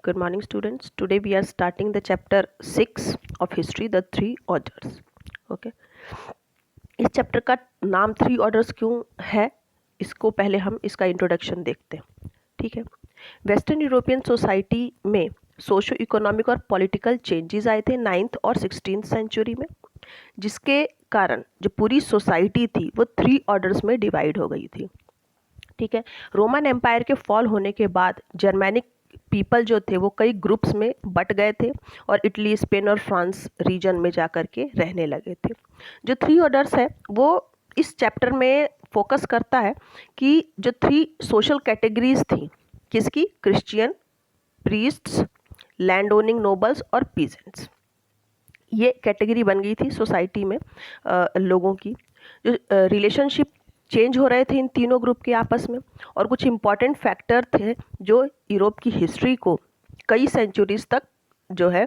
Good morning, students. Today we are starting the chapter 6 of history, the three orders. Okay. इस chapter का नाम three orders क्यों है, इसको पहले हम इसका इंट्रोडक्शन देखते हैं. ठीक है. वेस्टर्न यूरोपियन सोसाइटी में सोशो इकोनॉमिक और पॉलिटिकल चेंजेस आए थे 9th और 16th सेंचुरी में, जिसके कारण जो पूरी सोसाइटी थी वो थ्री ऑर्डर्स में डिवाइड हो गई थी. ठीक है. रोमन एम्पायर के फॉल होने के बाद जर्मैनिक पीपल जो थे वो कई ग्रुप्स में बट गए थे और इटली, स्पेन और फ्रांस रीजन में जा कर के रहने लगे थे. जो थ्री ऑर्डर्स है वो इस चैप्टर में फोकस करता है कि जो थ्री सोशल कैटेगरीज थी किसकी, Christian, priests, land owning nobles और पीजेंट्स. ये कैटेगरी बन गई थी सोसाइटी में लोगों की. जो रिलेशनशिप चेंज हो रहे थे इन तीनों ग्रुप के आपस में, और कुछ इम्पॉर्टेंट फैक्टर थे जो यूरोप की हिस्ट्री को कई सेंचुरीज तक जो है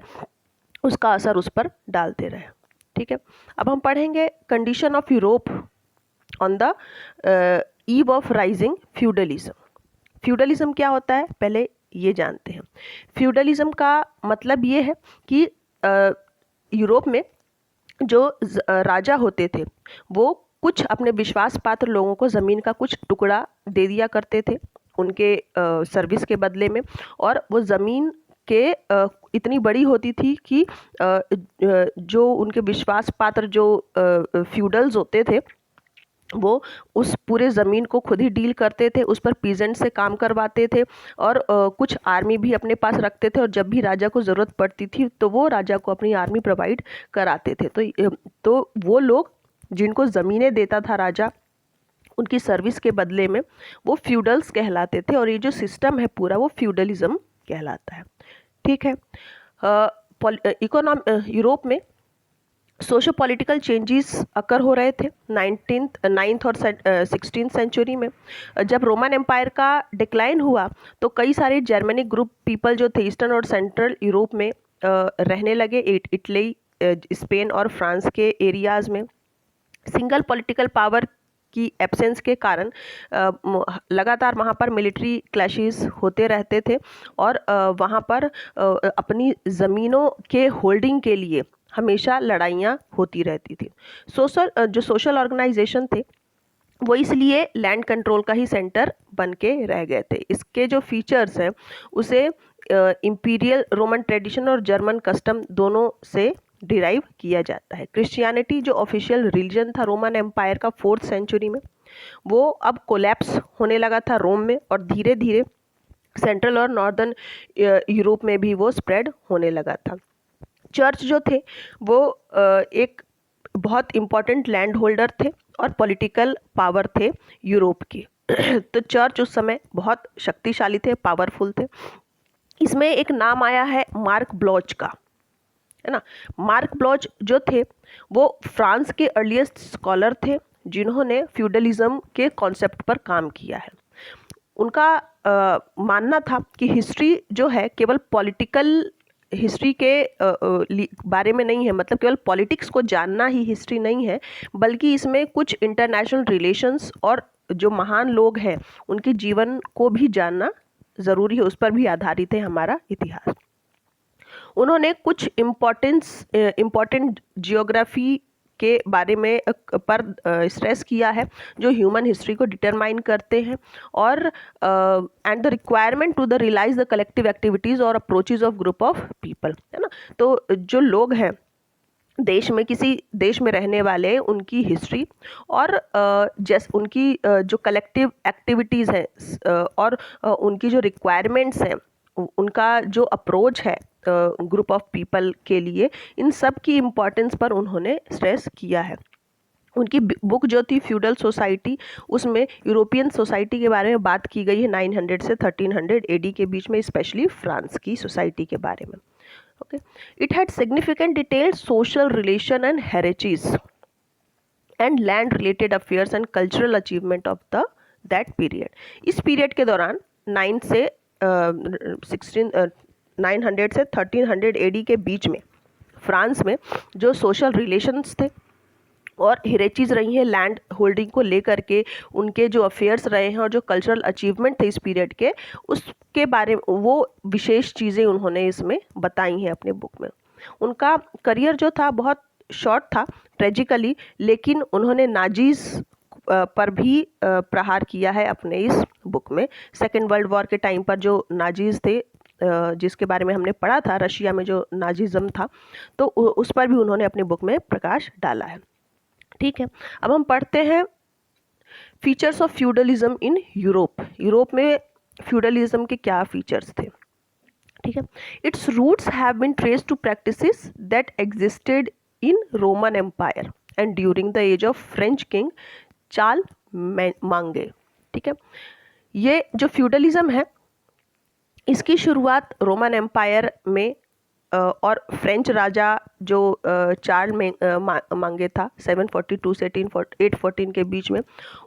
उसका असर उस पर डालते रहे. ठीक है. अब हम पढ़ेंगे condition of Europe on the eve of rising feudalism. Feudalism क्या होता है पहले ये जानते हैं. फ्यूडलिज्म का मतलब ये है कि यूरोप में जो राजा होते थे वो कुछ अपने विश्वास पात्र लोगों को ज़मीन का कुछ टुकड़ा दे दिया करते थे उनके सर्विस के बदले में, और वो ज़मीन के इतनी बड़ी होती थी कि जो उनके विश्वास पात्र जो फ्यूडल्स होते थे वो उस पूरे ज़मीन को खुद ही डील करते थे, उस पर पीजेंट से काम करवाते थे और कुछ आर्मी भी अपने पास रखते थे, और जब भी राजा को ज़रूरत पड़ती थी तो वो राजा को अपनी आर्मी प्रोवाइड कराते थे. तो वो लोग जिनको ज़मीनें देता था राजा उनकी सर्विस के बदले में वो फ्यूडल्स कहलाते थे, और ये जो सिस्टम है पूरा वो फ्यूडलिज्म कहलाता है. ठीक है. यूरोप में सोशो पॉलिटिकल चेंजेस अकर हो रहे थे 9th और 16th सेंचुरी में. जब रोमन एम्पायर का डिक्लाइन हुआ तो कई सारे जर्मनिक ग्रुप पीपल जो थे ईस्टर्न और सेंट्रल यूरोप में रहने लगे. इटली, स्पेन और फ्रांस के एरियाज़ में सिंगल पॉलिटिकल पावर की एब्सेंस के कारण लगातार वहाँ पर मिलिट्री क्लैशेस होते रहते थे, और वहाँ पर अपनी ज़मीनों के होल्डिंग के लिए हमेशा लड़ाइयाँ होती रहती थी. जो सोशल ऑर्गेनाइजेशन थे वो इसलिए लैंड कंट्रोल का ही सेंटर बन के रह गए थे. इसके जो फीचर्स हैं उसे इंपीरियल रोमन ट्रेडिशन और जर्मन कस्टम दोनों से डिराइव किया जाता है. क्रिश्चियनिटी जो ऑफिशियल रिलीजन था रोमन एम्पायर का 4th सेंचुरी में, वो अब कोलैप्स होने लगा था रोम में, और धीरे धीरे सेंट्रल और नॉर्दर्न यूरोप में भी वो स्प्रेड होने लगा था. चर्च जो थे वो एक बहुत इम्पॉर्टेंट लैंड होल्डर थे और पॉलिटिकल पावर थे यूरोप के. तो चर्च उस समय बहुत शक्तिशाली थे, पावरफुल थे. इसमें एक नाम आया है मार्क ब्लॉच का, है ना. मार्क ब्लॉच जो थे वो फ्रांस के अर्लीस्ट स्कॉलर थे जिन्होंने फ्यूडलिज्म के कॉन्सेप्ट पर काम किया है. उनका मानना था कि हिस्ट्री जो है केवल पॉलिटिकल हिस्ट्री के बारे में नहीं है, मतलब केवल पॉलिटिक्स को जानना ही हिस्ट्री नहीं है, बल्कि इसमें कुछ इंटरनेशनल रिलेशंस और जो महान लोग हैं उनके जीवन को भी जानना ज़रूरी है, उस पर भी आधारित है हमारा इतिहास. उन्होंने कुछ इम्पोर्टेंट जियोग्राफी के बारे में पर स्ट्रेस किया है जो ह्यूमन हिस्ट्री को डिटरमाइन करते हैं, और and the requirement to the realise the collective activities और approaches of group of people, है ना. तो जो लोग हैं देश में, किसी देश में रहने वाले, उनकी हिस्ट्री और उनकी जो कलेक्टिव एक्टिविटीज़ हैं और उनकी जो रिक्वायरमेंट्स हैं, उनका जो अप्रोच है ग्रुप ऑफ पीपल के लिए, इन सब की इम्पोर्टेंस पर उन्होंने स्ट्रेस किया है. उनकी बुक जो थी फ्यूडल सोसाइटी, उसमें यूरोपियन सोसाइटी के बारे में बात की गई है 900 से 1300 AD के बीच में, स्पेशली फ्रांस की सोसाइटी के बारे में. Okay. It had significant detailed social relation and heritage and land related affairs and cultural achievement of the that period. इस पीरियड के दौरान 900 से 1300 AD के बीच में फ्रांस में जो सोशल रिलेशंस थे और हेरेचीज रही हैं लैंड होल्डिंग को लेकर के, उनके जो अफेयर्स रहे हैं और जो कल्चरल अचीवमेंट थे इस पीरियड के, उसके बारे में वो विशेष चीज़ें उन्होंने इसमें बताई हैं अपने बुक में। उनका करियर जो था बहुत शॉर्ट था ट्रेजिकली, लेकिन उन्होंने नाजीज पर भी प्रहार किया है अपने इस बुक में। सेकेंड वर्ल्ड वॉर के टाइम पर जो नाजीज थे, जिसके बारे में हमने पढ़ा था, रशिया में जो नाजीज़म था, तो उस पर भी उन्होंने अपनी बुक में प्रकाश डाला है। ठीक है, अब हम पढ़ते हैं features of feudalism in Europe. Europe में फ्यूडलिज्म के क्या फीचर्स थे। ठीक है, its roots have been traced to practices that existed in Roman Empire and during the age of French king Charlemagne. ठीक है, ये जो फ्यूडलिज्म है इसकी शुरुआत रोमन एम्पायर में और फ्रेंच राजा जो चार्ल मांगे था 742 से 814 के बीच में,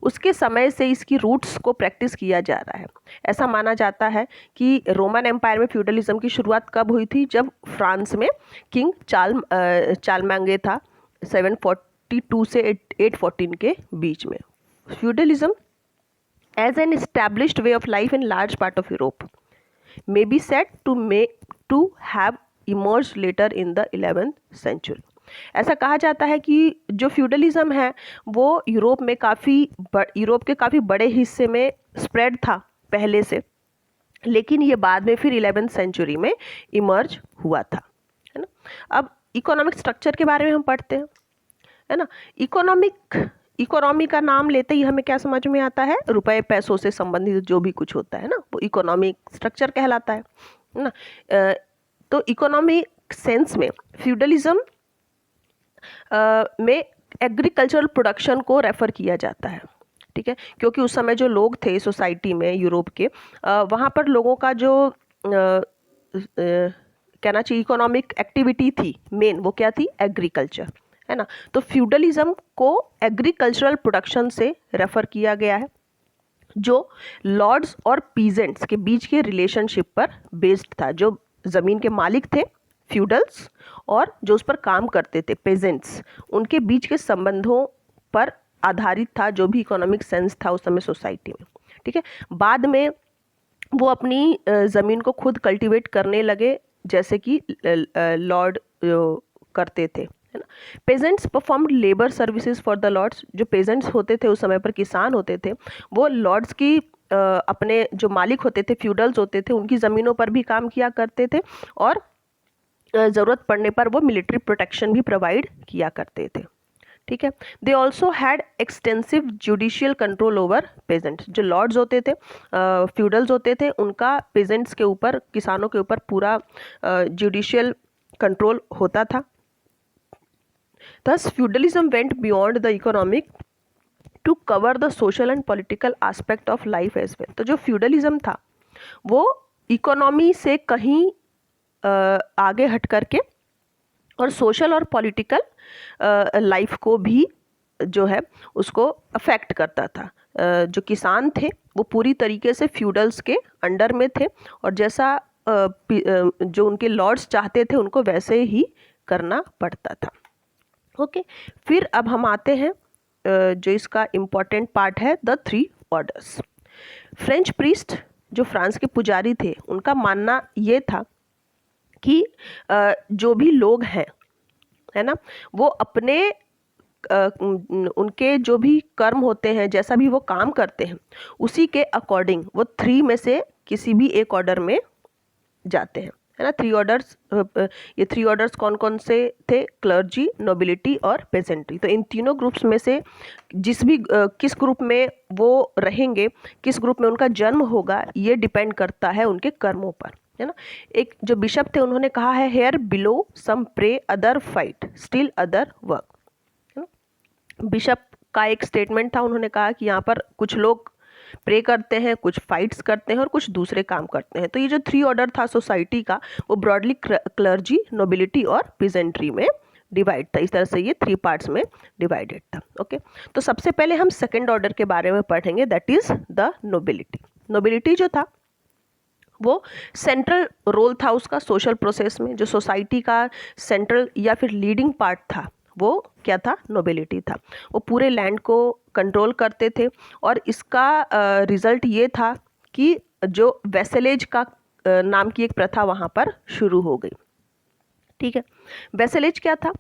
उसके समय से इसकी रूट्स को प्रैक्टिस किया जा रहा है। ऐसा माना जाता है कि रोमन एम्पायर में फ्यूडलिज्म की शुरुआत कब हुई थी, जब फ्रांस में किंग चार्ल मांगे था 742 से 814 के बीच में। Feudalism as an established way of life in large part of Europe may be said to have emerged later in the 11th century। ऐसा कहा जाता है कि जो फ्यूडलिज्म है वो यूरोप के काफ़ी बड़े हिस्से में स्प्रेड था पहले से, लेकिन ये बाद में फिर 11th सेंचुरी में इमर्ज हुआ था, है ना। अब इकोनॉमिक स्ट्रक्चर के बारे में हम पढ़ते हैं, है ना। इकोनॉमी का नाम लेते ही हमें क्या समझ में आता है, रुपए पैसों से संबंधित जो भी कुछ होता है ना, वो इकोनॉमिक स्ट्रक्चर कहलाता है ना। तो इकोनॉमिक सेंस में फ्यूडलिज्म में एग्रीकल्चरल प्रोडक्शन को रेफर किया जाता है। ठीक है, क्योंकि उस समय जो लोग थे सोसाइटी में यूरोप के, वहाँ पर लोगों का जो कहना चाहिए इकोनॉमिक एक्टिविटी थी मेन, वो क्या थी, एग्रीकल्चर, है ना। तो फ्यूडलिज्म को एग्रीकल्चरल प्रोडक्शन से रेफर किया गया है, जो लॉर्ड्स और पीजेंट्स के बीच के रिलेशनशिप पर बेस्ड था। जो ज़मीन के मालिक थे फ्यूडल्स, और जो उस पर काम करते थे पेजेंट्स, उनके बीच के संबंधों पर आधारित था जो भी इकोनॉमिक सेंस था उस समय सोसाइटी में। ठीक है, बाद में वो अपनी ज़मीन को खुद कल्टीवेट करने लगे, जैसे कि लॉर्ड करते थे, है ना। Peasants performed labour services for the lords. जो पेजेंट्स होते थे उस समय पर, किसान होते थे, वो लॉर्ड्स की अपने जो मालिक होते थे, फ्यूडल्स होते थे, उनकी ज़मीनों पर भी काम किया करते थे, और ज़रूरत पड़ने पर वो मिलिट्री प्रोटेक्शन भी प्रोवाइड किया करते थे। ठीक है, they also had extensive judicial control over pageants. जो लॉर्ड्स होते थे, फ्यूडल्स होते थे, उनका पेजेंट्स के ऊपर, किसानों के ऊपर पूरा जुडिशियल कंट्रोल होता था। Thus, feudalism went beyond the economic to cover the social and political aspect of life as well। तो जो feudalism था वो इकोनॉमी से कहीं आगे हट करके और सोशल और पॉलिटिकल लाइफ को भी जो है उसको अफेक्ट करता था। जो किसान थे वो पूरी तरीके से फ्यूडल्स के अंडर में थे, और जैसा जो उनके लॉर्ड्स चाहते थे उनको वैसे ही करना पड़ता था। ओके, फिर अब हम आते हैं जो इसका इम्पॉर्टेंट पार्ट है, द 3 ऑर्डर्स। फ्रेंच प्रीस्ट, जो फ्रांस के पुजारी थे, उनका मानना ये था कि जो भी लोग हैं, है ना, वो अपने उनके जो भी कर्म होते हैं, जैसा भी वो काम करते हैं, उसी के अकॉर्डिंग वो 3 में से किसी भी एक ऑर्डर में जाते हैं, है ना। 3 ऑर्डर्स, ये 3 ऑर्डर्स कौन कौन से थे, क्लर्जी, नोबिलिटी और पेजेंट्री। तो इन तीनों ग्रुप्स में से किस ग्रुप में वो रहेंगे, किस ग्रुप में उनका जन्म होगा, ये डिपेंड करता है उनके कर्मों पर, है ना। एक जो बिशप थे उन्होंने कहा है, here below some pray other fight still other work, है ना। बिशप का एक स्टेटमेंट था, उन्होंने कहा कि यहाँ पर कुछ लोग प्रे करते हैं, कुछ फाइट्स करते हैं और कुछ दूसरे काम करते हैं। तो ये जो 3 ऑर्डर था सोसाइटी का, वो ब्रॉडली क्लर्जी, नोबिलिटी और पीजेंट्री में डिवाइड था। इस तरह से ये 3 पार्ट्स में डिवाइडेड था। ओके, तो सबसे पहले हम सेकेंड ऑर्डर के बारे में पढ़ेंगे, that is the nobility. Nobility जो था वो सेंट्रल रोल था उसका सोशल प्रोसेस में। जो सोसाइटी का सेंट्रल या फिर लीडिंग पार्ट था वो क्या था, नोबिलिटी था। वो पूरे लैंड को कंट्रोल करते थे और इसका रिजल्ट ये था कि जो वेसलेज का नाम की एक प्रथा वहाँ पर शुरू हो गई। ठीक है, वेसलेज क्या था?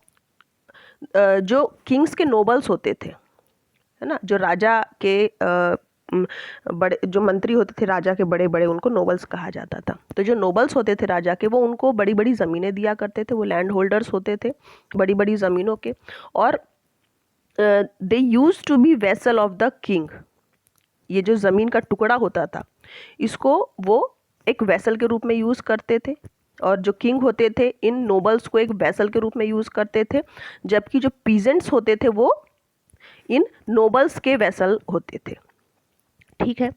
जो किंग्स के नोबल्स होते थे, है ना, जो राजा के बड़े जो मंत्री होते थे राजा के बड़े बड़े, उनको नोबल्स कहा जाता था। तो जो नोबल्स होते थे राजा के, वो उनको बड़ी बड़ी ज़मीनें दिया करते थे। वो लैंड होल्डर्स होते थे बड़ी बड़ी ज़मीनों के, और they use to be vassal of the king. ये जो ज़मीन का टुकड़ा होता था, इसको वो एक वेसल के रूप में यूज़ करते थे, और जो किंग होते थे इन नोबल्स को एक वेसल के रूप में यूज़ करते थे, जबकि जो पीजेंट्स होते थे वो इन नोबल्स के वेसल होते थे। ठीक है,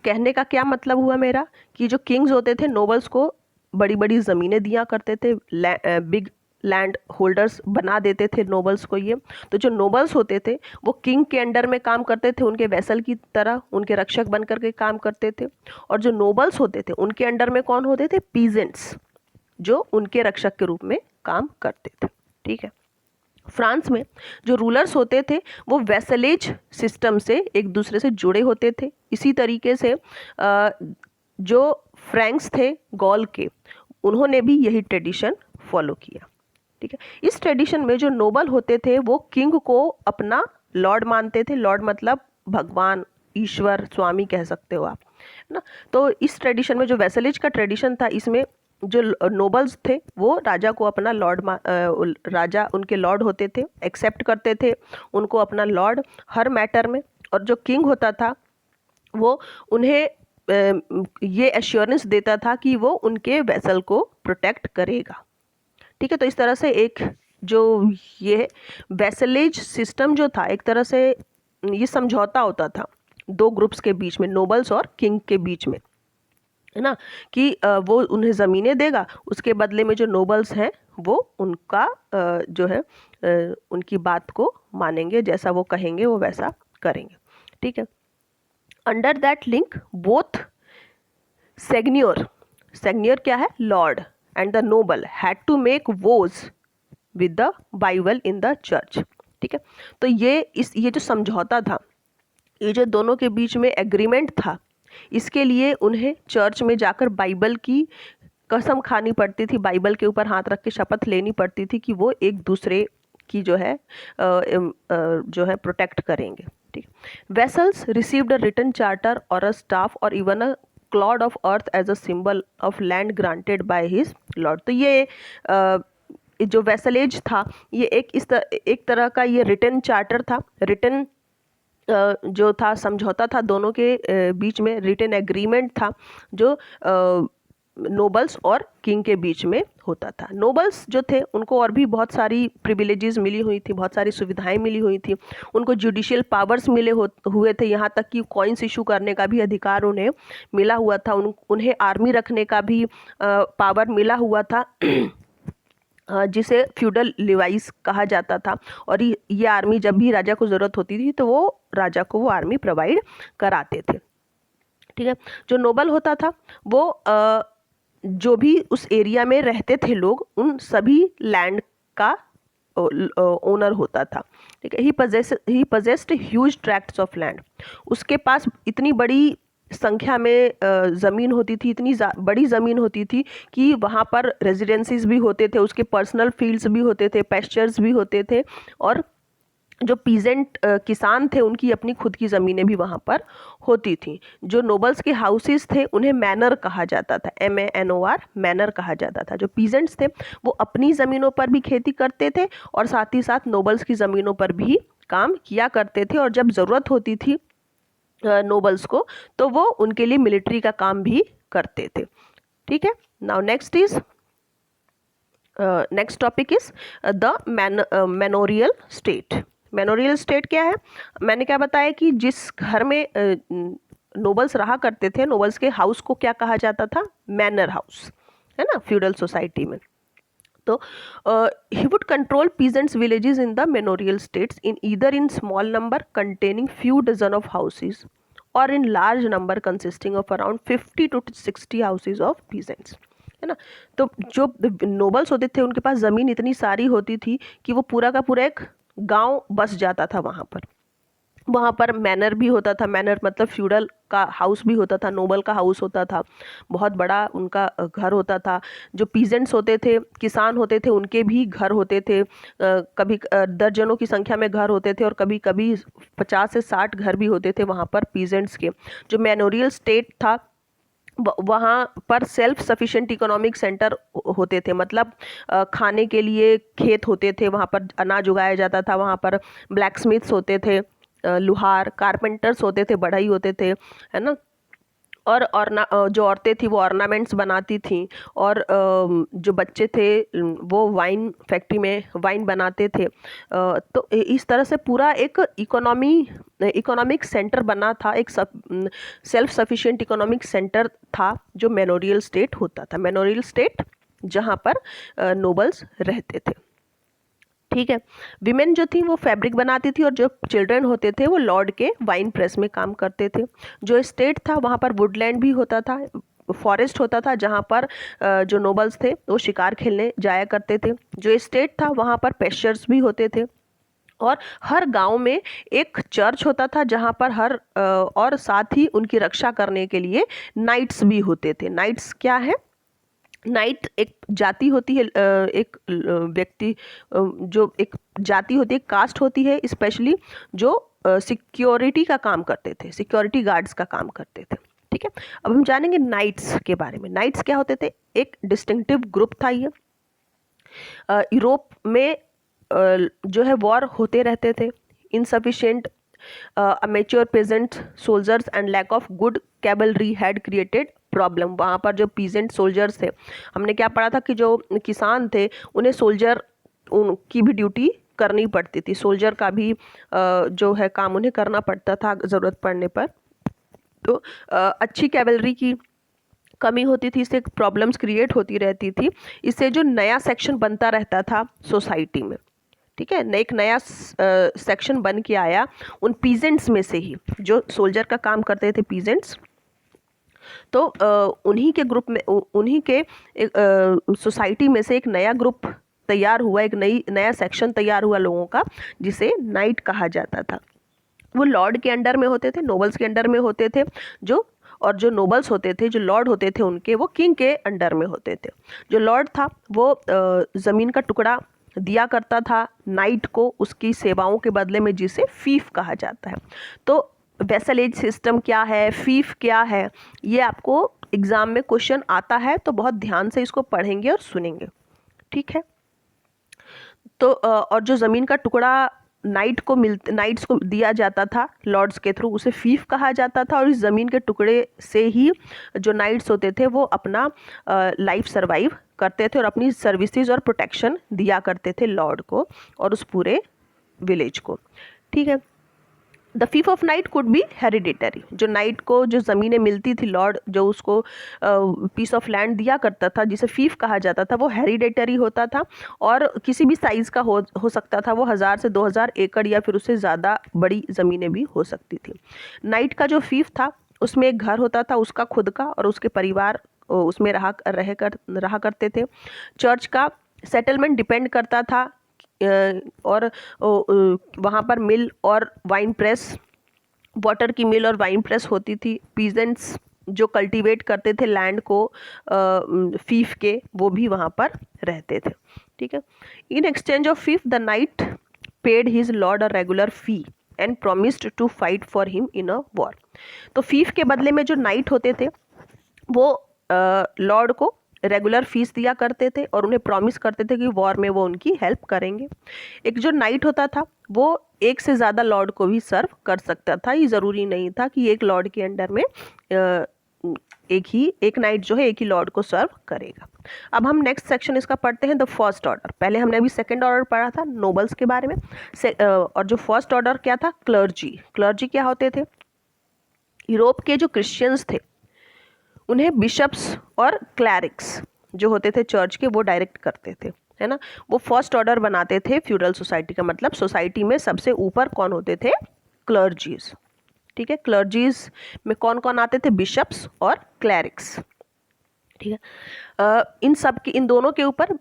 कहने का क्या मतलब हुआ मेरा, कि जो किंग्स होते थे नोबल्स को बड़ी बड़ी ज़मीनें दिया करते थे, बिग लैंड होल्डर्स बना देते थे नोबल्स को ये। तो जो नोबल्स होते थे वो किंग के अंडर में काम करते थे, उनके वेसल की तरह, उनके रक्षक बन करके काम करते थे। और जो नोबल्स होते थे उनके अंडर में कौन होते थे, पीजेंट्स, जो उनके रक्षक के रूप में काम करते थे। ठीक है, फ्रांस में जो रूलर्स होते थे वो वेसलेज सिस्टम से एक दूसरे से जुड़े होते थे। इसी तरीके से जो फ्रैंक्स थे गॉल के, उन्होंने भी यही ट्रेडिशन फॉलो किया। ठीक है, इस ट्रेडिशन में जो नोबल होते थे वो किंग को अपना लॉर्ड मानते थे। लॉर्ड मतलब भगवान, ईश्वर, स्वामी कह सकते हो आप, है ना। तो इस ट्रेडिशन में जो वेसलेज का ट्रेडिशन था, इसमें जो नोबल्स थे वो राजा को अपना लॉर्ड राजा उनके लॉर्ड होते थे, एक्सेप्ट करते थे उनको अपना लॉर्ड हर मैटर में। और जो किंग होता था वो उन्हें ये एश्योरेंस देता था कि वो उनके वेसल को प्रोटेक्ट करेगा। ठीक है, तो इस तरह से एक जो ये वेसलेज सिस्टम जो था, एक तरह से ये समझौता होता था दो ग्रुप्स के बीच में, नोबल्स और किंग के बीच में, है ना, कि वो उन्हें ज़मीनें देगा, उसके बदले में जो नोबल्स हैं वो उनका जो है उनकी बात को मानेंगे, जैसा वो कहेंगे वो वैसा करेंगे। ठीक है, under that link both seigneur, seigneur क्या है, lord, and the noble had to make vows with the Bible in the church. ठीक है, तो ये जो समझौता था, ये जो दोनों के बीच में एग्रीमेंट था, इसके लिए उन्हें चर्च में जाकर बाइबल की कसम खानी पड़ती थी, बाइबल के ऊपर हाथ रख के शपथ लेनी पड़ती थी कि वो एक दूसरे की जो है प्रोटेक्ट करेंगे। ठीक, vessels received a written charter और अ स्टाफ और even a clod of earth as a symbol of land granted by his lord. तो ये जो वेसलेज था, ये एक तरह का ये रिटन चार्टर था, रिटन जो था समझौता था दोनों के बीच में, रिटन एग्रीमेंट था जो नोबल्स और किंग के बीच में होता था। नोबल्स जो थे उनको और भी बहुत सारी प्रिविलेजेस मिली हुई थी, बहुत सारी सुविधाएं मिली हुई थी, उनको जुडिशियल पावर्स मिले हुए थे, यहाँ तक कि कॉइन्स इशू करने का भी अधिकार उन्हें मिला हुआ था, उन्हें आर्मी रखने का भी पावर मिला हुआ था जिसे फ्यूडल लिवाइस कहा जाता था। और ये आर्मी जब भी राजा को ज़रूरत होती थी तो वो राजा को वो आर्मी प्रोवाइड कराते थे। ठीक है, जो नोबल होता था वो जो भी उस एरिया में रहते थे लोग, उन सभी लैंड का ओनर होता था। ठीक है, he possessed huge tracts of land. उसके पास इतनी बड़ी संख्या में ज़मीन होती थी, इतनी बड़ी ज़मीन होती थी कि वहाँ पर रेजिडेंसीज भी होते थे, उसके पर्सनल फील्ड्स भी होते थे, पेस्चर्स भी होते थे, और जो पीजेंट किसान थे उनकी अपनी खुद की ज़मीनें भी वहाँ पर होती थी। जो नोबल्स के हाउसेस थे उन्हें मैनर कहा जाता था, MANOR, मैनर कहा जाता था। जो पीजेंट्स थे वो अपनी ज़मीनों पर भी खेती करते थे और साथ ही साथ नोबल्स की ज़मीनों पर भी काम किया करते थे, और जब ज़रूरत होती थी नोबल्स को तो वो उनके लिए मिलिट्री का काम भी करते थे। ठीक है, now next topic is the manorial state. Manorial state क्या है, मैंने क्या बताया कि जिस घर में नोबल्स रहा करते थे, नोबल्स के हाउस को क्या कहा जाता था, मैनर हाउस, है ना, फ्यूडल सोसाइटी में। तो he would control peasants villages in the manorial states in either in small number containing few dozen of houses or in large number consisting of around 50 to 60 houses of peasants. है ना। तो जो nobles होते थे उनके पास ज़मीन इतनी सारी होती थी कि वो पूरा का पूरा एक गांव बस जाता था वहाँ पर। वहाँ पर मैनर भी होता था, मैनर मतलब फ्यूडल का हाउस भी होता था, नोबल का हाउस होता था, बहुत बड़ा उनका घर होता था। जो पीजेंट्स होते थे, किसान होते थे, उनके भी घर होते थे। कभी दर्जनों की संख्या में घर होते थे और कभी कभी 50 से 60 घर भी होते थे वहाँ पर पीजेंट्स के। जो मैनोरियल स्टेट था वहाँ पर सेल्फ सफिशिएंट इकोनॉमिक सेंटर होते थे, मतलब खाने के लिए खेत होते थे, वहाँ पर अनाज उगाया जाता था, वहाँ पर ब्लैक स्मिथ्स होते थे, लुहार कारपेंटर्स होते थे, बढ़ई होते थे, है ना। और जो औरतें थी वो ऑर्नामेंट्स बनाती थी, और जो बच्चे थे वो वाइन फैक्ट्री में वाइन बनाते थे। तो इस तरह से पूरा एक इकोनॉमिक सेंटर बना था, एक सेल्फ सफिशिएंट इकोनॉमिक सेंटर था जो मैनोरियल स्टेट होता था। मैनोरियल स्टेट जहाँ पर नोबल्स रहते थे, ठीक है। विमेन जो थी वो फैब्रिक बनाती थी, और जो चिल्ड्रन होते थे वो लॉर्ड के वाइन प्रेस में काम करते थे। जो स्टेट था वहाँ पर वुडलैंड भी होता था, फॉरेस्ट होता था, जहाँ पर जो नोबल्स थे वो शिकार खेलने जाया करते थे। जो स्टेट था वहाँ पर पेस्चर्स भी होते थे, और हर गांव में एक चर्च होता था जहाँ पर और साथ ही उनकी रक्षा करने के लिए नाइट्स भी होते थे। नाइट्स क्या है? नाइट एक जाति होती है, एक व्यक्ति, जो एक जाति होती है, कास्ट होती है स्पेशली, जो सिक्योरिटी का काम करते थे, सिक्योरिटी गार्ड्स का काम करते थे, ठीक है। अब हम जानेंगे नाइट्स के बारे में। नाइट्स क्या होते थे? एक डिस्टिंक्टिव ग्रुप था ये। यूरोप में जो है वॉर होते रहते थे। Insufficient amateur peasant soldiers and lack of good cavalry had created problem. वहाँ पर जो पीजेंट सोल्जर्स थे, हमने क्या पढ़ा था कि जो किसान थे उन्हें सोल्जर उनकी भी ड्यूटी करनी पड़ती थी, सोल्जर का भी जो है काम उन्हें करना पड़ता था ज़रूरत पड़ने पर। तो अच्छी कैवलरी की कमी होती थी, इससे प्रॉब्लम्स क्रिएट होती रहती थी। इससे जो नया सेक्शन बनता रहता था सोसाइटी में, ठीक है, एक नया सेक्शन बन के आया उन पीजेंट्स में से ही, जो सोल्जर का काम करते थे पीजेंट्स। तो उन्हीं के ग्रुप में, उन्हीं के सोसाइटी में से एक नया ग्रुप तैयार हुआ, एक नया सेक्शन तैयार हुआ लोगों का, जिसे नाइट कहा जाता था। वो लॉर्ड के अंडर में होते थे, नोबल्स के अंडर में होते थे, और जो नोबल्स होते थे, जो लॉर्ड होते थे उनके, वो किंग के अंडर में होते थे। जो लॉर्ड था वो ज़मीन का टुकड़ा दिया करता था नाइट को उसकी सेवाओं के बदले में, जिसे फीफ कहा जाता है। तो वेसलेज सिस्टम क्या है, फीफ क्या है, ये आपको एग्जाम में क्वेश्चन आता है, तो बहुत ध्यान से इसको पढ़ेंगे और सुनेंगे, ठीक है। तो और जो ज़मीन का टुकड़ा नाइट्स को दिया जाता था लॉर्ड्स के थ्रू, उसे फीफ कहा जाता था। और इस ज़मीन के टुकड़े से ही जो नाइट्स होते थे वो अपना लाइफ सर्वाइव करते थे और अपनी सर्विसेज और प्रोटेक्शन दिया करते थे लॉर्ड को और उस पूरे विलेज को, ठीक है। The fief of knight could be hereditary. जो नाइट को जो ज़मीनें मिलती थी, लॉर्ड जो उसको पीस ऑफ लैंड दिया करता था जिसे फीफ कहा जाता था, वो हेरिडिटरी होता था और किसी भी साइज़ का हो सकता था। वो 1000 से 2000 एकड़ या फिर उससे ज़्यादा बड़ी ज़मीनें भी हो सकती थी। नाइट का जो फीफ था उसमें एक घर होता था उसका खुद का, और उसके परिवार उसमें रहा करते थे। चर्च का सेटलमेंट डिपेंड करता था और वहाँ पर मिल और वाइन प्रेस, वाटर की मिल और वाइन प्रेस होती थी। पीजेंट्स जो कल्टीवेट करते थे लैंड को फीफ के, वो भी वहाँ पर रहते थे, ठीक है। In exchange of fief the knight paid his lord a regular fee and promised to fight for him in a war. तो फीफ के बदले में जो नाइट होते थे वो लॉर्ड को रेगुलर फीस दिया करते थे और उन्हें प्रॉमिस करते थे कि वॉर में वो उनकी हेल्प करेंगे। एक जो नाइट होता था वो एक से ज़्यादा लॉर्ड को भी सर्व कर सकता था। ये ज़रूरी नहीं था कि एक लॉर्ड के अंडर में एक नाइट जो है एक ही लॉर्ड को सर्व करेगा। अब हम नेक्स्ट सेक्शन इसका पढ़ते हैं, द फर्स्ट ऑर्डर। पहले हमने अभी सेकंड ऑर्डर पढ़ा था नोबल्स के बारे में और जो फर्स्ट ऑर्डर क्या था, क्लर्जी। क्लर्जी क्या होते थे? यूरोप के जो क्रिश्चियंस थे उन्हें बिशप्स और क्लैरिक्स जो होते थे चर्च के, वो डायरेक्ट करते थे, है ना। वो फर्स्ट ऑर्डर बनाते थे फ्यूडल सोसाइटी का, मतलब सोसाइटी में सबसे ऊपर कौन होते थे? क्लर्जीज, ठीक है। क्लर्जीज में कौन कौन आते थे? बिशप्स और क्लैरिक्स, ठीक है। इन दोनों के ऊपर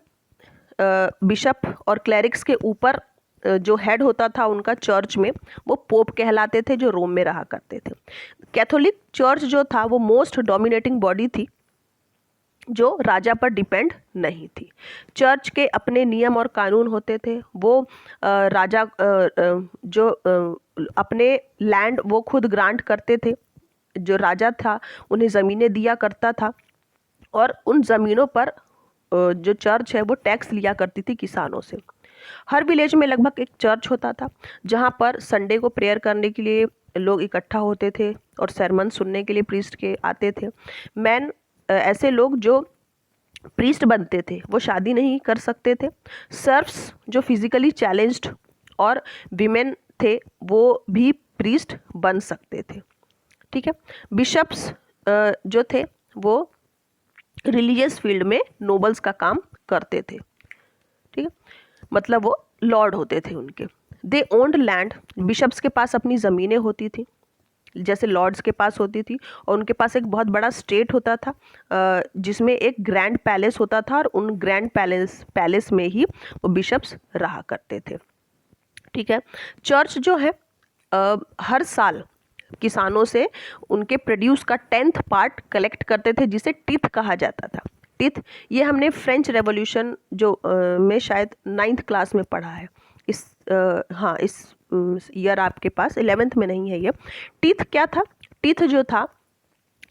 बिशप और क्लैरिक्स के ऊपर जो हेड होता था उनका चर्च में, वो पोप कहलाते थे, जो रोम में रहा करते थे। कैथोलिक चर्च जो था वो मोस्ट डोमिनेटिंग बॉडी थी, जो राजा पर डिपेंड नहीं थी। चर्च के अपने नियम और कानून होते थे। वो राजा जो अपने लैंड वो खुद ग्रांट करते थे। जो राजा था उन्हें ज़मीनें दिया करता था, और उन ज़मीनों पर जो चर्च है वो टैक्स लिया करती थी किसानों से। हर विलेज में लगभग एक चर्च होता था, जहाँ पर संडे को प्रेयर करने के लिए लोग इकट्ठा होते थे और सरमन सुनने के लिए प्रीस्ट के आते थे। मैन ऐसे लोग जो प्रीस्ट बनते थे वो शादी नहीं कर सकते थे। सर्फ्स जो फिजिकली चैलेंज्ड और विमेन थे वो भी प्रीस्ट बन सकते थे। ठीक है। बिशप्स जो थे वो रिलीजियस फील्ड में नोबल्स का काम करते थे। ठीक है, मतलब वो लॉर्ड होते थे उनके। दे ओन्ड लैंड, बिशप्स के पास अपनी ज़मीनें होती थी जैसे लॉर्ड्स के पास होती थी, और उनके पास एक बहुत बड़ा स्टेट होता था जिसमें एक ग्रैंड पैलेस होता था, और उन ग्रैंड पैलेस में ही वो बिशप्स रहा करते थे। ठीक है। चर्च जो है हर साल किसानों से उनके प्रोड्यूस का 10th पार्ट कलेक्ट करते थे, जिसे टिथ कहा जाता था। टिथ ये हमने फ्रेंच रेवोल्यूशन जो में शायद 9th क्लास में पढ़ा है। हाँ, इस ईयर आपके पास 11th में नहीं है ये। टिथ क्या था? टिथ जो था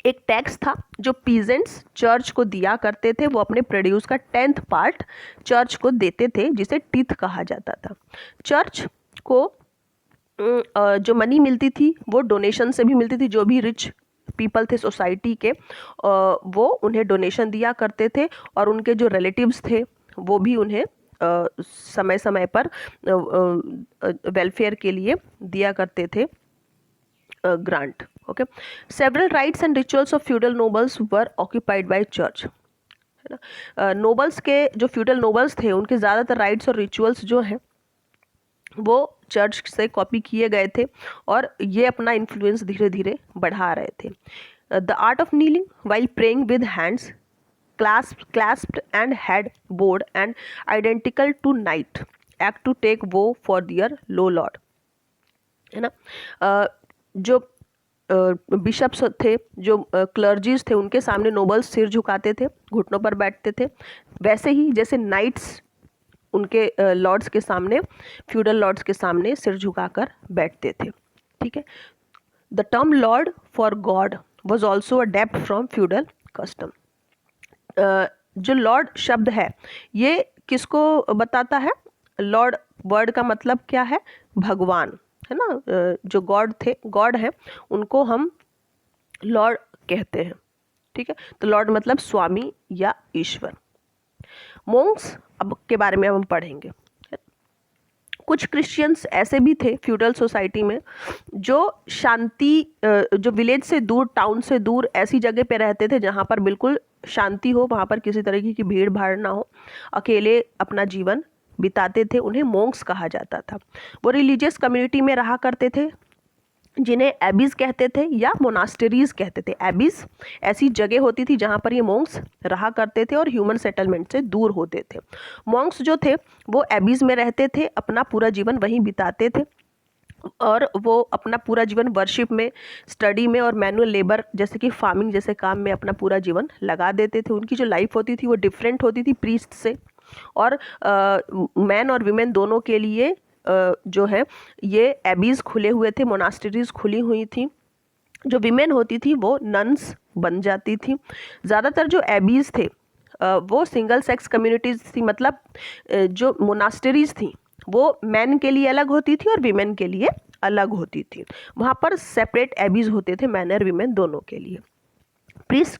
एक टैक्स था जो पीजेंट्स चर्च को दिया करते थे। वो अपने प्रोड्यूस का 10th पार्ट चर्च को देते थे, जिसे टिथ कहा जाता था। चर्च को जो मनी मिलती थी वो डोनेशन से भी मिलती थी। जो भी रिच पीपल थे सोसाइटी के वो उन्हें डोनेशन दिया करते थे, और उनके जो रिलेटिव्स थे वो भी उन्हें समय समय पर वेलफेयर के लिए दिया करते थे grant. Okay. Several rights and rituals of feudal nobles were occupied by church. है ना। नोबल्स के जो फ्यूडल नोबल्स थे उनके ज़्यादातर राइट्स और रिचुअल्स जो हैं वो चर्च से कॉपी किए गए थे, और ये अपना इन्फ्लुएंस धीरे धीरे बढ़ा रहे थे। The art of kneeling while praying with hands clasped and head bowed and identical to knight act to take woe for their low lord। है ना। जो बिशप्स थे, जो क्लर्जीज थे, उनके सामने नोबल्स सिर झुकाते थे, घुटनों पर बैठते थे, वैसे ही जैसे नाइट्स उनके लॉर्ड्स के सामने, फ्यूडल लॉर्ड्स के सामने सिर झुकाकर बैठते थे। ठीक है। The term lord for god was also adopt from feudal custom. जो लॉर्ड शब्द है ये किसको बताता है? लॉर्ड वर्ड का मतलब क्या है? भगवान, है ना। जो गॉड हैं उनको हम लॉर्ड कहते हैं। ठीक है। तो लॉर्ड मतलब स्वामी या ईश्वर। मोंक्स अब के बारे में हम पढ़ेंगे। कुछ क्रिश्चियंस ऐसे भी थे फ्यूडल सोसाइटी में जो जो विलेज से दूर, टाउन से दूर ऐसी जगह पे रहते थे जहाँ पर बिल्कुल शांति हो, वहाँ पर किसी तरीके की भीड़ भाड़ ना हो, अकेले अपना जीवन बिताते थे। उन्हें मोंक्स कहा जाता था। वो रिलीजियस कम्युनिटी में रहा करते थे जिन्हें एबीज कहते थे या मोनास्टरीज कहते थे। एबीज ऐसी जगह होती थी जहाँ पर ये मोंक्स रहा करते थे और ह्यूमन सेटलमेंट से दूर होते थे। मोंक्स जो थे वो एबीज में रहते थे, अपना पूरा जीवन वहीं बिताते थे, और वो अपना पूरा जीवन वर्शिप में, स्टडी में और मैनुअल लेबर जैसे कि फार्मिंग जैसे काम में अपना पूरा जीवन लगा देते थे। उनकी जो लाइफ होती थी वो डिफरेंट होती थी प्रीस्ट से, और मैन और वीमेन दोनों के लिए जो है ये एबीज खुले हुए थे, मोनास्टरीज खुली हुई थी। जो विमेन होती थी वो नन्स बन जाती थी। ज़्यादातर जो एबीज थे वो सिंगल सेक्स कम्युनिटीज थी, मतलब जो मोनास्टरीज थी वो मैन के लिए अलग होती थी और विमेन के लिए अलग होती थी। वहाँ पर सेपरेट एबीज होते थे मैन और विमेन दोनों के लिए। प्रीस्ट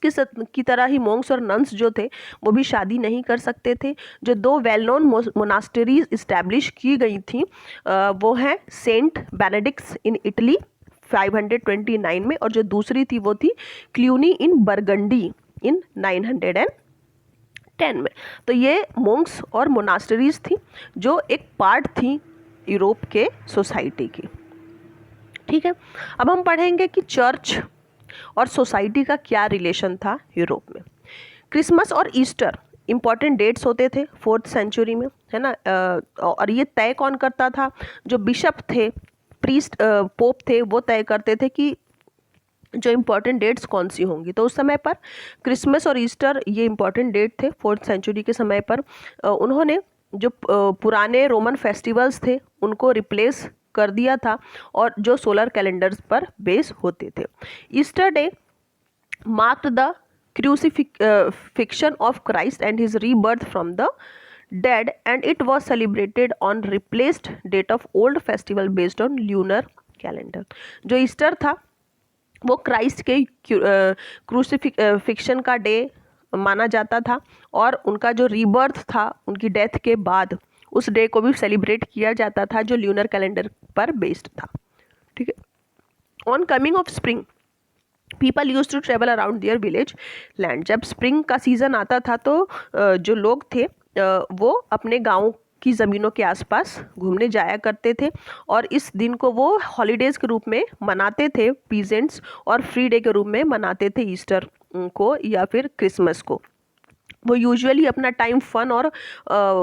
की तरह ही मोंक्स और नन्स जो थे वो भी शादी नहीं कर सकते थे। जो दो वेल नोन मोनास्टरीज इस्टेब्लिश की गई थी वो हैं सेंट बेनेडिक्ट्स इन इटली 529 में, और जो दूसरी थी वो थी क्ल्यूनी इन बरगंडी इन 910 में। तो ये मोंक्स और मोनास्टरीज थी जो एक पार्ट थी यूरोप के सोसाइटी की। ठीक है। अब हम पढ़ेंगे कि चर्च और सोसाइटी का क्या रिलेशन था यूरोप में। क्रिसमस और ईस्टर इम्पॉर्टेंट डेट्स होते थे 4th सेंचुरी में, है ना। और ये तय कौन करता था? जो बिशप थे, प्रीस्ट, पोप थे, वो तय करते थे कि जो इम्पोर्टेंट डेट्स कौन सी होंगी। तो उस समय पर क्रिसमस और ईस्टर ये इम्पॉर्टेंट डेट थे 4th सेंचुरी के समय पर। उन्होंने जो पुराने रोमन फेस्टिवल्स थे उनको रिप्लेस कर दिया था और जो सोलर कैलेंडर्स पर बेस होते थे। Easter day marked the crucifixion of Christ and his rebirth from the dead, and it was celebrated on replaced date of old festival based on lunar calendar। जो Easter था वो Christ के crucifixion का day माना जाता था और उनका जो रीबर्थ था उनकी डेथ के बाद उस डे को भी सेलिब्रेट किया जाता था जो ल्यूनर कैलेंडर पर बेस्ड था। ठीक है। On coming of spring people use to travel around their village land. जब स्प्रिंग का सीज़न आता था तो जो लोग थे वो अपने गाँव की ज़मीनों के आसपास घूमने जाया करते थे और इस दिन को वो हॉलीडेज़ के रूप में मनाते थे पीजेंट्स, और फ्री डे के रूप में मनाते थे ईस्टर को या फिर क्रिसमस को। वो यूजुअली अपना टाइम फन और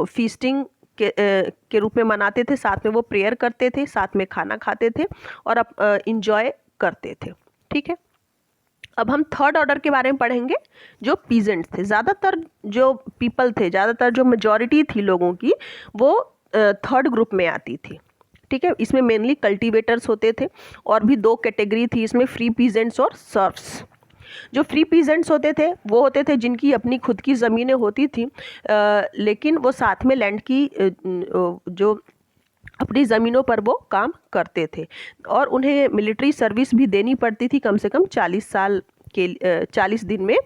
फीस्टिंग के रूप में मनाते थे, साथ में वो प्रेयर करते थे, साथ में खाना खाते थे और अब इंजॉय करते थे। ठीक है। अब हम थर्ड ऑर्डर के बारे में पढ़ेंगे जो पीजेंट्स थे। ज़्यादातर जो पीपल थे, ज़्यादातर जो मेजॉरिटी थी लोगों की, वो थर्ड ग्रुप में आती थी। ठीक है। इसमें मेनली कल्टीवेटर्स होते थे और भी दो कैटेगरी थी इसमें, फ्री पीजेंट्स और सर्फ्स। जो फ्री पीजेंट्स होते थे वो होते थे जिनकी अपनी खुद की ज़मीनें होती थी, लेकिन वो साथ में लैंड की जो अपनी ज़मीनों पर वो काम करते थे और उन्हें मिलिट्री सर्विस भी देनी पड़ती थी कम से कम 40 साल के 40 दिन में,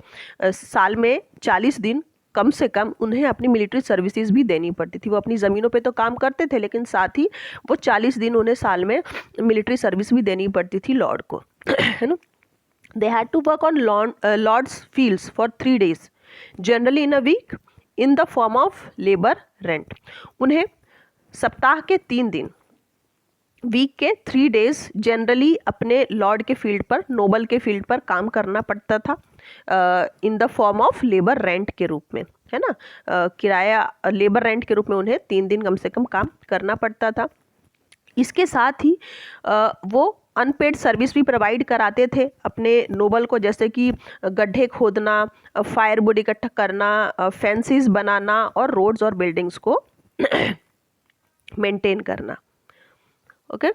साल में 40 दिन कम से कम उन्हें अपनी मिलिट्री सर्विसेज भी देनी पड़ती थी। वो अपनी ज़मीनों पे तो काम करते थे लेकिन साथ ही वो 40 दिन उन्हें साल में मिलिट्री सर्विस भी देनी पड़ती थी लॉर्ड को, है ना। They had to work on lords fields for 3 days generally in a week in the form of labour rent. उन्हें सप्ताह के 3 दिन, वीक के 3 days जनरली अपने लॉर्ड के फील्ड पर, नोबल के फील्ड पर काम करना पड़ता था in the form of labour rent के रूप में, है ना। किराया लेबर रेंट के रूप में उन्हें 3 दिन कम से कम काम करना पड़ता था। इसके साथ ही वो अनपेड सर्विस भी प्रोवाइड कराते थे अपने नोबल को, जैसे कि गड्ढे खोदना, फायरवुड इकट्ठा करना, फेंसेस बनाना और रोड्स और बिल्डिंग्स को मेंटेन करना। ओके।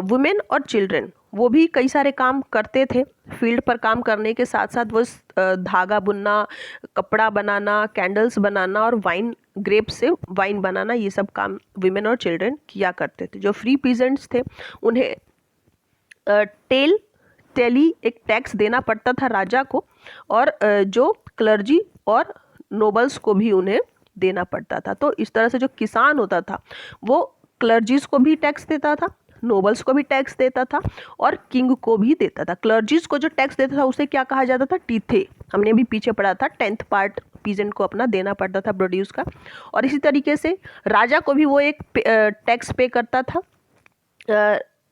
वुमेन और चिल्ड्रन वो भी कई सारे काम करते थे। फील्ड पर काम करने के साथ साथ वो धागा बुनना, कपड़ा बनाना, कैंडल्स बनाना और वाइन, ग्रेप से वाइन बनाना, ये सब काम वुमेन और चिल्ड्रन किया करते थे। जो फ्री पीजेंट्स थे उन्हें टेली एक टैक्स देना पड़ता था राजा को, और जो क्लर्जी और नोबल्स को भी उन्हें देना पड़ता था। तो इस तरह से जो किसान होता था वो क्लर्जीज को भी टैक्स देता था, नोबल्स को भी टैक्स देता था और किंग को भी देता था। क्लर्जीज को जो टैक्स देता था उसे क्या कहा जाता था? टीथे। हमने भी पीछे पढ़ा था 10th पार्ट पीजेंट को अपना देना पड़ता था प्रोड्यूस का। और इसी तरीके से राजा को भी वो एक टैक्स पे करता था।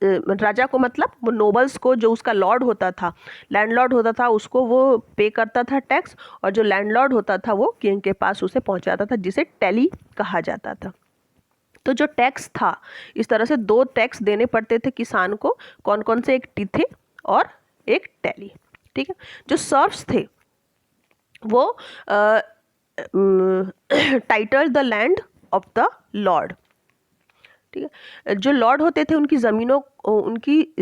राजा को मतलब वो नोबल्स को, जो उसका लॉर्ड होता था, लैंडलॉर्ड होता था, उसको वो पे करता था टैक्स, और जो लैंडलॉर्ड होता था वो किंग के पास उसे पहुंचाता था, जिसे टैली कहा जाता था। तो जो टैक्स था, इस तरह से 2 टैक्स देने पड़ते थे किसान को। कौन कौन से? एक टीथे और एक टैली। ठीक है। जो सर्फ्स थे वो title the land of the Lord. ठीक है। जो लॉर्ड होते थे उनकी ज़मीनों, उनकी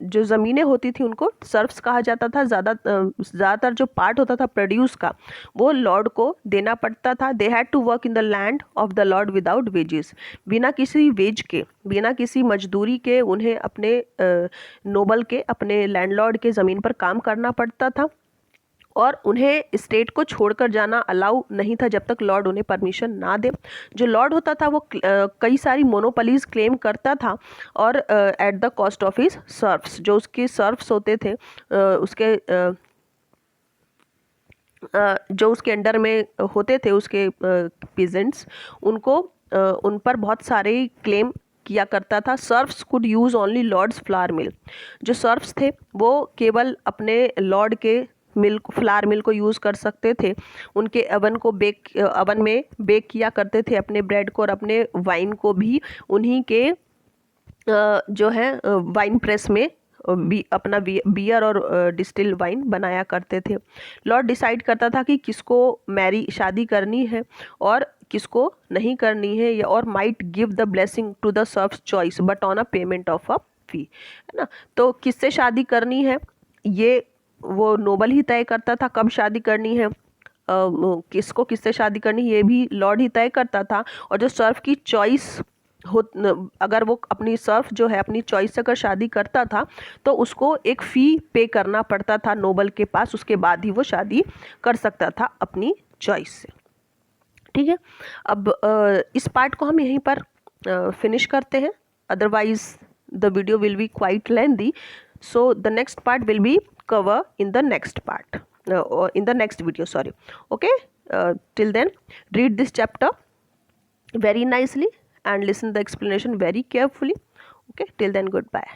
जो ज़मीनें होती थी उनको सर्फ्स कहा जाता था। ज़्यादातर जो पार्ट होता था प्रोड्यूस का वो लॉर्ड को देना पड़ता था। They had to work in the land of the lord without wages. बिना किसी वेज के, बिना किसी मजदूरी के उन्हें अपने नोबल के, अपने लैंडलॉर्ड के ज़मीन पर काम करना पड़ता था, और उन्हें स्टेट को छोड़कर जाना अलाउ नहीं था जब तक लॉर्ड उन्हें परमिशन ना दे। जो लॉर्ड होता था वो कई सारी मोनोपोलीज क्लेम करता था, और at the cost of his serfs. जो उसके सर्फ्स होते थे, जो उसके अंडर में होते थे, उसके पीजेंट्स, उनको उन पर बहुत सारे क्लेम किया करता था। Serfs could use only lord's flour mill. जो सर्फ्स थे वो केवल अपने लॉर्ड के मिल्क फ्लावर मिल को यूज़ कर सकते थे। उनके अवन में बेक किया करते थे अपने ब्रेड को, और अपने वाइन को भी उन्हीं के जो है वाइन प्रेस में अपना बियर और डिस्टिल वाइन बनाया करते थे। लॉर्ड डिसाइड करता था कि किसको शादी करनी है और किसको नहीं करनी है, या और might give the blessing to the serfs choice but on a payment of a fee, है ना। तो किससे शादी करनी है ये वो नोबल ही तय करता था, कब शादी करनी है, किसको किससे शादी करनी ये भी लॉर्ड ही तय करता था। और जो सर्व की चॉइस अगर वो अपनी सर्फ जो है अपनी चॉइस से अगर शादी करता था तो उसको एक फ़ी पे करना पड़ता था नोबल के पास, उसके बाद ही वो शादी कर सकता था अपनी चॉइस से। ठीक है, अब इस पार्ट को हम यहीं पर फिनिश करते हैं, otherwise the video will be quite lengthy, so the next part will be cover in the next part in the next video, sorry. Okay, till then read this chapter very nicely and listen the explanation very carefully. Okay, till then, goodbye.